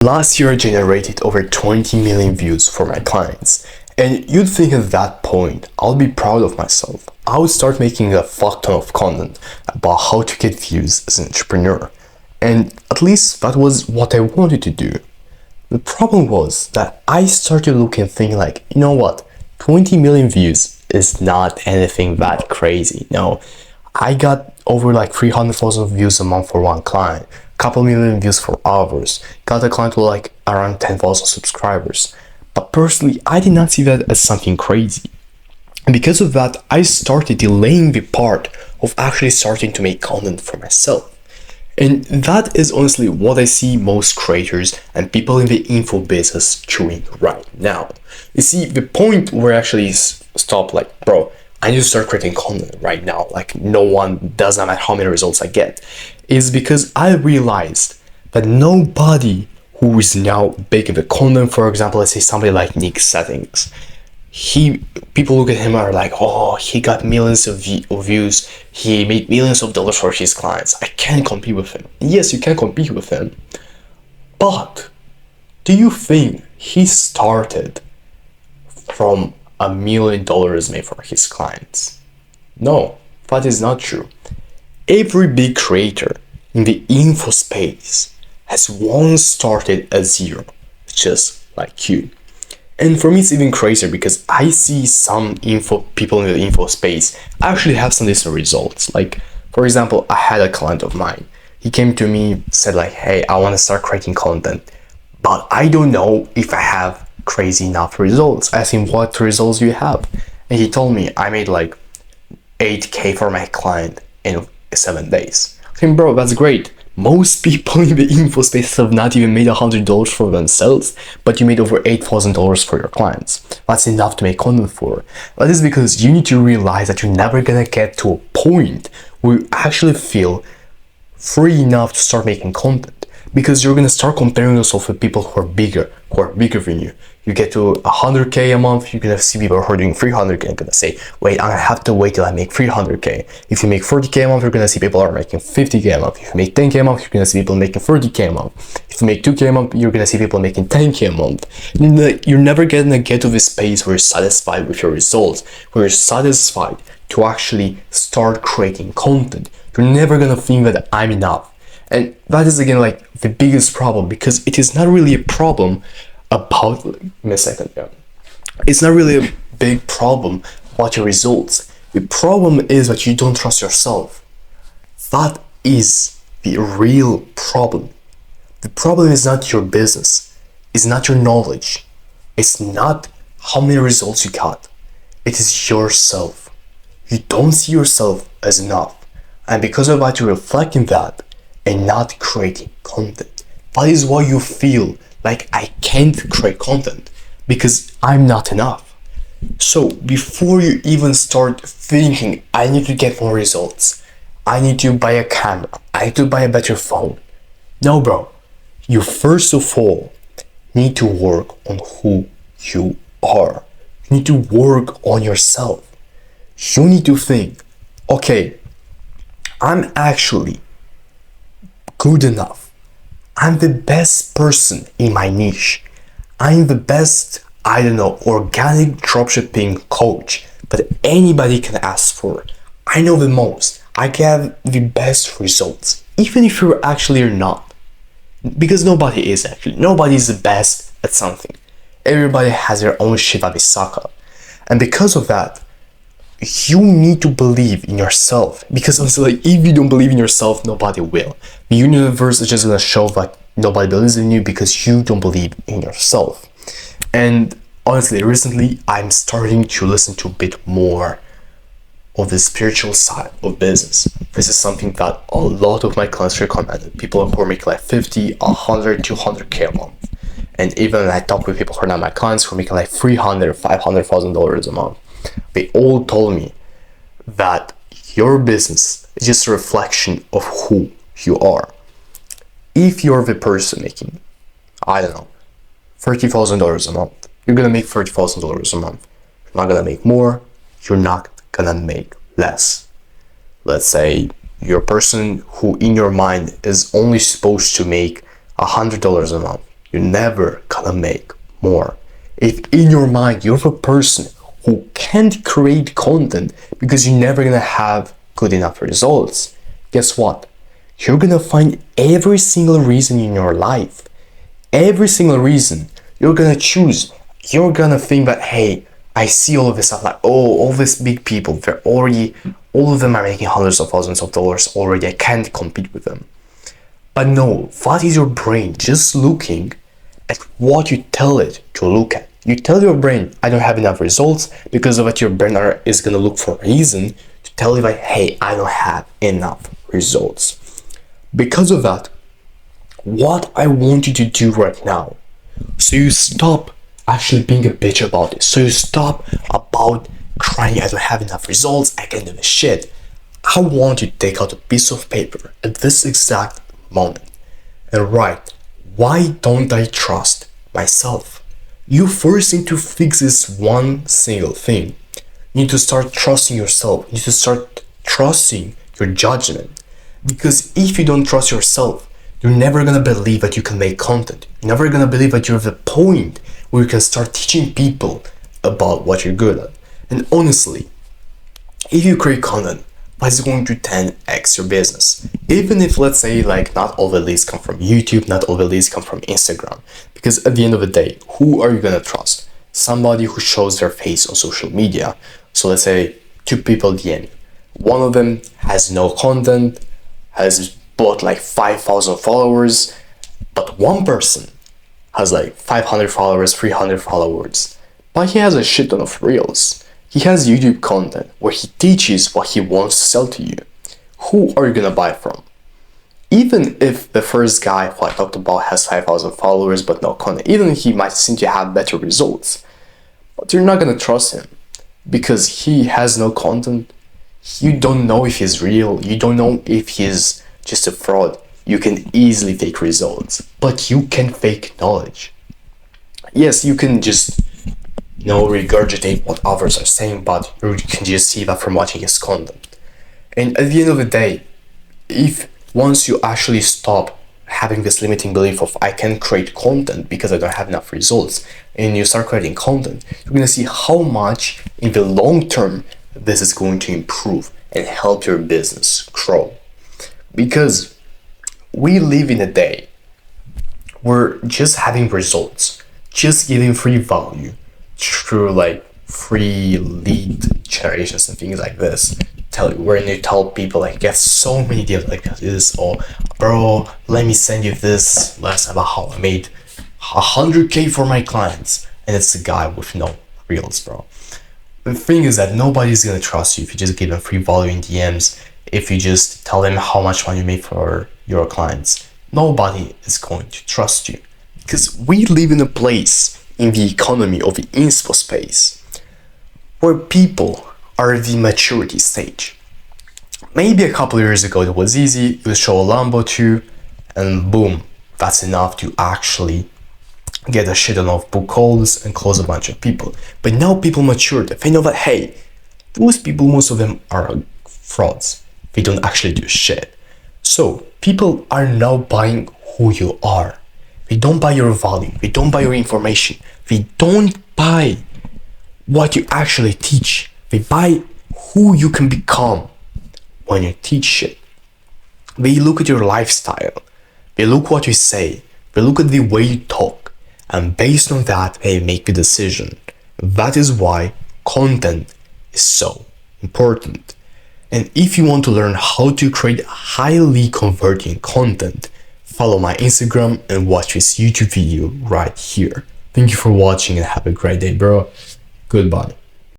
Last year I generated over 20 million views for my clients, and you'd think at that point I'll be proud of myself. I would start making a fuck ton of content about how to get views as an entrepreneur, and at least that was what I wanted to do. The problem was that I started looking and thinking like, you know what, 20 million views is not anything that crazy. No, I got over like 300,000 views a month for one client, couple million views for others, got a client with like around 10,000 subscribers. But personally, I did not see that as something crazy. And because of that, I started delaying the part of actually starting to make content for myself. And that is honestly what I see most creators and people in the info business doing right now. You see, the point where I actually stop like, bro, I need to start creating content right now, like no one does not matter how many results I get, is because I realized that nobody who is now big in the content, for example, let's say somebody like Nick Settings, people look at him and are like, oh, he got millions of views, he made millions of dollars for his clients, I can't compete with him. Yes, you can compete with him, but do you think he started from $1 million made for his clients? No, that is not true. Every big creator in the info space has once started at zero, just like you. And for me, it's even crazier because I see some people in the info space actually have some decent results. Like, for example, I had a client of mine. He came to me, said like, hey, I want to start creating content, but I don't know if I have crazy enough results. I asked him, what results do you have? And he told me I made like 8K for my client in 7 days. I think, bro, that's great. Most people in the info space have not even made $100 for themselves, but you made over $8,000 for your clients. That's enough to make content for. That is because you need to realize that you're never gonna get to a point where you actually feel free enough to start making content, because you're gonna start comparing yourself with people who are bigger than you. You get to 100K a month, you're gonna see people who are doing 300K and gonna say, wait, I'm gonna have to wait till I make 300K. If you make 40K a month, you're gonna see people are making 50K a month. If you make 10K a month, you're gonna see people making 30K a month. If you make 2K a month, you're gonna see people making 10K a month. You're never gonna get to this space where you're satisfied with your results, where you're satisfied to actually start creating content. You're never gonna think that I'm enough. And that is again like the biggest problem, because it is not really a problem about, it's not really a big problem about your results. The problem is that you don't trust yourself. That is the real problem. The problem is not your business, it's not your knowledge, it's not how many results you got, it is yourself. You don't see yourself as enough, and because of that, you're reflecting that and not creating content. That is why you feel like I can't create content, because I'm not enough. So before you even start thinking, I need to get more results, I need to buy a camera, I need to buy a better phone. No, bro. You first of all need to work on who you are. You need to work on yourself. You need to think, okay, I'm actually good enough. I'm the best person in my niche. I'm the best, organic dropshipping coach that anybody can ask for. I know the most. I have the best results, even if you actually are not. Because nobody is actually. Nobody is the best at something. Everybody has their own shit that they suck at. And because of that, you need to believe in yourself, because honestly, like, if you don't believe in yourself, nobody will. The universe is just gonna show that nobody believes in you because you don't believe in yourself. And honestly, recently I'm starting to listen to a bit more of the spiritual side of business. This is something that a lot of my clients recommended. People who are making like 50, 100, 200K a month. And even when I talk with people who are not my clients, who are making like $300,000, $500,000 a month, they all told me that your business is just a reflection of who you are. If you're the person making, $30,000 a month, you're gonna make $30,000 a month. You're not gonna make more, you're not gonna make less. Let's say you're a person who in your mind is only supposed to make $100 a month. you're never gonna make more. If in your mind you're a person who can't create content because you're never gonna have good enough results, guess what? You're gonna find every single reason in your life, every single reason you're gonna choose. You're gonna think that, hey, I see all of this stuff, like, oh, all these big people, they're already, all of them are making hundreds of thousands of dollars already, I can't compete with them. But no, that is your brain just looking at what you tell it to look at. You tell your brain, I don't have enough results, because of that your brain is gonna look for a reason to tell you, like, hey, I don't have enough results. Because of that, what I want you to do right now, so you stop actually being a bitch about it, so you stop about crying, I don't have enough results, I can't do this shit. I want you to take out a piece of paper at this exact moment and write, why don't I trust myself? You first need to fix this one single thing. You need to start trusting yourself. You need to start trusting your judgment. Because if you don't trust yourself, you're never gonna believe that you can make content. You're never gonna believe that you're at the point where you can start teaching people about what you're good at. And honestly, if you create content, that's going to 10x your business. Even if, let's say, like, not all the leads come from YouTube, not all the leads come from Instagram. Because at the end of the day, who are you gonna trust? Somebody who shows their face on social media. So let's say 2 people DM me. One of them has no content, has bought like 5,000 followers, but one person has like 500 followers, 300 followers, but he has a shit ton of reels. He has YouTube content where he teaches what he wants to sell to you. Who are you gonna buy from? Even if the first guy who I talked about has 5,000 followers but no content, even if he might seem to have better results, but you're not gonna trust him because he has no content. You don't know if he's real. You don't know if he's just a fraud. You can easily fake results, but you can fake knowledge. Yes, you can just, regurgitate what others are saying, but you can just see that from watching his content. And at the end of the day, if once you actually stop having this limiting belief of I can't create content because I don't have enough results, and you start creating content, you're gonna see how much in the long term this is going to improve and help your business grow. Because we live in a day where just having results, just giving free value through like free lead generations and things like this, when you tell people, like, get so many deals like this, or bro, let me send you this lesson about how I made 100K for my clients, and it's a guy with no reels, bro. The thing is that nobody's gonna trust you if you just give them free value in DMs, if you just tell them how much money you make for your clients. Nobody is going to trust you, because we live in a place in the economy of the inspo space where people are at the maturity stage. Maybe a couple of years ago it was easy, you show a Lambo to, and boom, that's enough to actually get a shit ton of book calls and close a bunch of people. But now people matured. They know that, hey, those people, most of them are frauds. They don't actually do shit. So people are now buying who you are. They don't buy your value. They don't buy your information. They don't buy what you actually teach. They buy who you can become when you teach shit. They look at your lifestyle. They look what you say. They look at the way you talk. And based on that, they make a decision. That is why content is so important. And if you want to learn how to create highly converting content, follow my Instagram and watch this YouTube video right here. Thank you for watching and have a great day, bro. Goodbye.